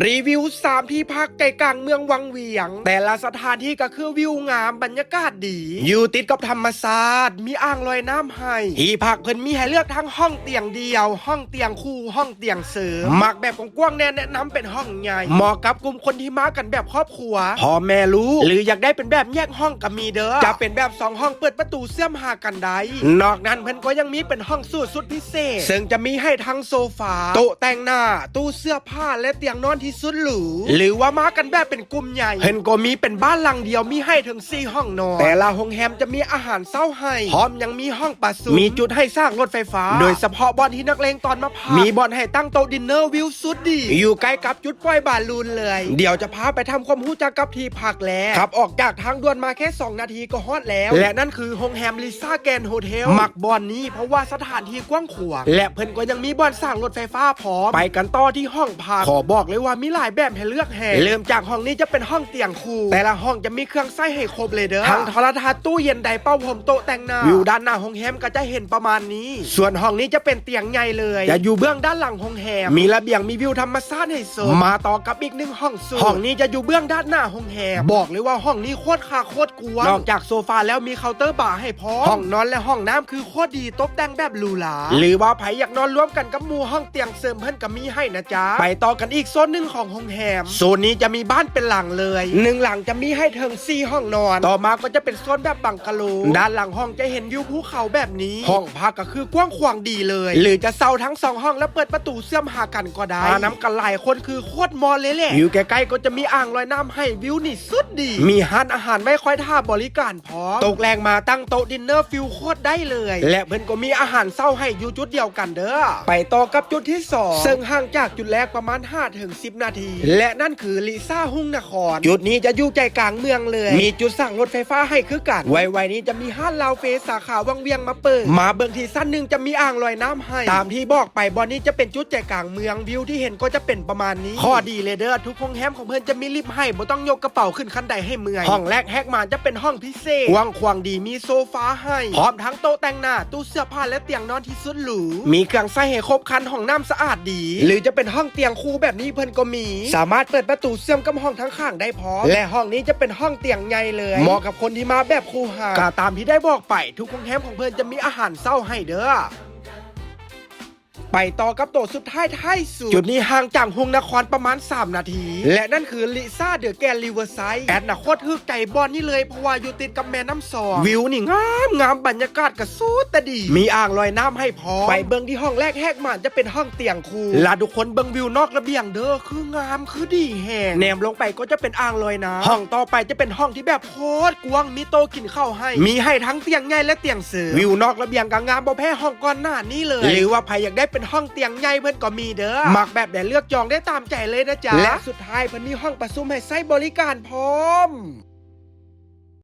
รีวิว3ที่พักใจกลางเมืองวังเวียงแต่ละสถานที่ก็คือวิวงามบรรยากาศดีอยู่ติดกับธรรมชาติมีอ่างลอยน้ำให้ที่พักเพิ่นมีให้เลือกทั้งห้องเตียงเดียวห้องเตียงคู่ห้องเตียงเสริมมักแบบกว้างๆแนะนำเป็นห้องใหญ่เหมาะกับกลุ่มคนที่มากันแบบครอบครัวพ่อแม่รู้หรืออยากได้เป็นแบบแยกห้องก็มีเด้อจะเป็นแบบ2ห้องเปิดประตูเชื่อมหากันได้นอกนั้นเพิ่นก็ยังมีเป็นห้องสุดพิเศษซึ่งจะมีให้ทั้งโซฟาโต๊ะแต่งหน้าตู้เสื้อผ้าและเตียงนอนที่สุดหรูหรือว่ามากันแบบเป็นกลุ่มใหญ่เพิ่นก็มีเป็นบ้านหลังเดียวมีให้ถึง4ห้องนอนแต่ละโรงแรมจะมีอาหารเช้าให้พร้อมยังมีห้องประชุมมีจุดให้สร้างรถไฟฟ้าโดยเฉพาะบ่อนที่นักเลงตอนมาพักมีบ่อนให้ตั้งโต๊ะดินเนอร์วิวสุดดีอยู่ใกล้กับจุดปล่อยบอลลูนเลยเดี๋ยวจะพาไปทำความรู้จักกับที่พักแล้วขับออกจากทางด่วนมาแค่2นาทีก็ฮอดแล้วและนั่นคือโรงแรมลิซ่าแกรนด์โฮเทลมักบ่อนนี้เพราะว่าสถานที่กว้างขวางและเพิ่นก็ยังมีบ่อนสร้างรถไฟฟ้าพร้อมไปกันต่อที่ห้องพักขอบอกเลยว่ามีหลายแบบให้เลือกแห่เริ่มจากห้องนี้จะเป็นห้องเตียงคู่แต่ละห้องจะมีเครื่องใช้ให้ครบเลยเด้อทั้งโทรทัศน์ตู้เย็นไดเป่าผมโต๊ะแต่งหน้าวิวด้านหน้าห้องแฮมก็จะเห็นประมาณนี้ส่วนห้องนี้จะเป็นเตียงใหญ่เลยจะอยู่เบื้องด้านหลังห้องแฮมมีระเบียงมีวิวธรรมชาติให้ชมมาต่อกับอีก1ห้องสูงห้องนี้จะอยู่เบื้องด้านหน้าห้องแฮมบอกเลยว่าห้องนี้โคตรคาโคตรกว้างนอกจากโซฟาแล้วมีเคาน์เตอร์บาร์ให้พร้อมห้องนอนและห้องน้ำคือโคตรดีตกแต่งแบบหรูหราหรือว่าใครอยากนอนร่วมกันกับหมู่ห้องเตียงเสริมเพิ่นก็มีให้นะจ๊ะไปต่อกันอีกโซนหนึ่งของห้องแฮมโซนนี้จะมีบ้านเป็นหลังเลย1หลังจะมีให้ถึง4ห้องนอนต่อมาก็จะเป็นโซนแบบบังกะโลด้านหลังห้องจะเห็นวิวภูเขาแบบนี้ห้องพักก็คือกว้างขวางดีเลยหรือจะเซาทั้ง2ห้องแล้วเปิดประตูเชื่อมหากันก็ได้น้ำกันหลายคนคือโคตรมอลเลยแหละอยู่ใกล้ๆก็จะมีอ่างลอยน้ำให้วิวนี่สุดดีมีร้านอาหารไว้คอยท่าบริการพร้อมตกแรงมาตั้งโต๊ะดินเนอร์ฟิลโคตรได้เลยและเพิ่นก็มีอาหารเช้าให้อยู่จุดเดียวกันเด้อไปต่อกับจุดที่2ซึ่งห่างจากจุดแรกประมาณ 5-10 นาทีและนั่นคือลิซ่าหุ่งนครจุดนี้จะอยู่ใจกลางเมืองเลยมีจุดสั่งรถไฟฟ้าให้คือกันไวๆนี้จะมีห้านลาวเฟสสาขาวังเวียงมาเปิดมาเบื้องที่สั้นหนึ่งจะมีอ่างลอยน้ำให้ตามที่บอกไปบอนนี้จะเป็นจุดใจกลางเมืองวิวที่เห็นก็จะเป็นประมาณนี้ข้อดีเลยเด้อทุกโรงแรมของเพิ่นจะมีลิฟต์ให้บ่ต้องยกกระเป๋าขึ้นคันใดให้เมื่อยห้องแรกแฮกมาจะเป็นห้องพิเศษกว้างขวางดีมีโซฟาให้พร้อมทั้งโต๊ะแต่งหน้าตู้เสื้อผ้าและเตียงนอนที่สุดหรูมีเครื่องใช้ให้ครบครันห้องน้ำสะอาดดีหรือจะเป็นห้องเตียงคู่แบบนี้เพิ่นก็มีสามารถเปิดประตูเชื่อมกับห้องทั้งข้างได้พร้อมและห้องนี้จะเป็นห้องเตียงใหญ่เลยเหมาะกับคนที่มาแบบคู่หาก็ตามที่ได้บอกไปทุกโรงแรมของเพิ่นจะมีอาหารเช้าให้เด้อไปต่อกับโต๊ะสุดท้ายท้ายสุดจุดนี้ห่างจากฮุงนครประมาณ3นาทีและนั่นคือลิซ่าเดอะแกรนด์ริเวอร์ไซด์แอดนะโคตรฮึกใจบอลนี่เลยเพราะว่าอยู่ติดกับแม่น้ำสองวิวนี่งามบรรยากาศก็สุดแต่ดีมีอ่างลอยน้ำให้พร้อมไปเบิ่งที่ห้องแรกแหกมันจะเป็นห้องเตียงคู่และทุกคนเบิ่งวิวนอกระเบียงเด้อคืองามคือดีแฮงแนมลงไปก็จะเป็นอ่างลอยน้ำห้องต่อไปจะเป็นห้องที่แบบโคตรกว้างมีโต๊ะกินข้าวให้มีให้ทั้งเตียงใหญ่และเตียงเสริมวิวนอกระเบียงก็งามบ่แพ้ห้องก่อนหน้านี้เลยหรือว่าใครอยากได้เป็นห้องเตียงใหญ่เพิ่นก็มีเด้อมักแบบไหนเลือกจองได้ตามใจเลยนะจ๊ะและสุดท้ายเพิ่นมีห้องประชุมให้ใช้บริการพร้อม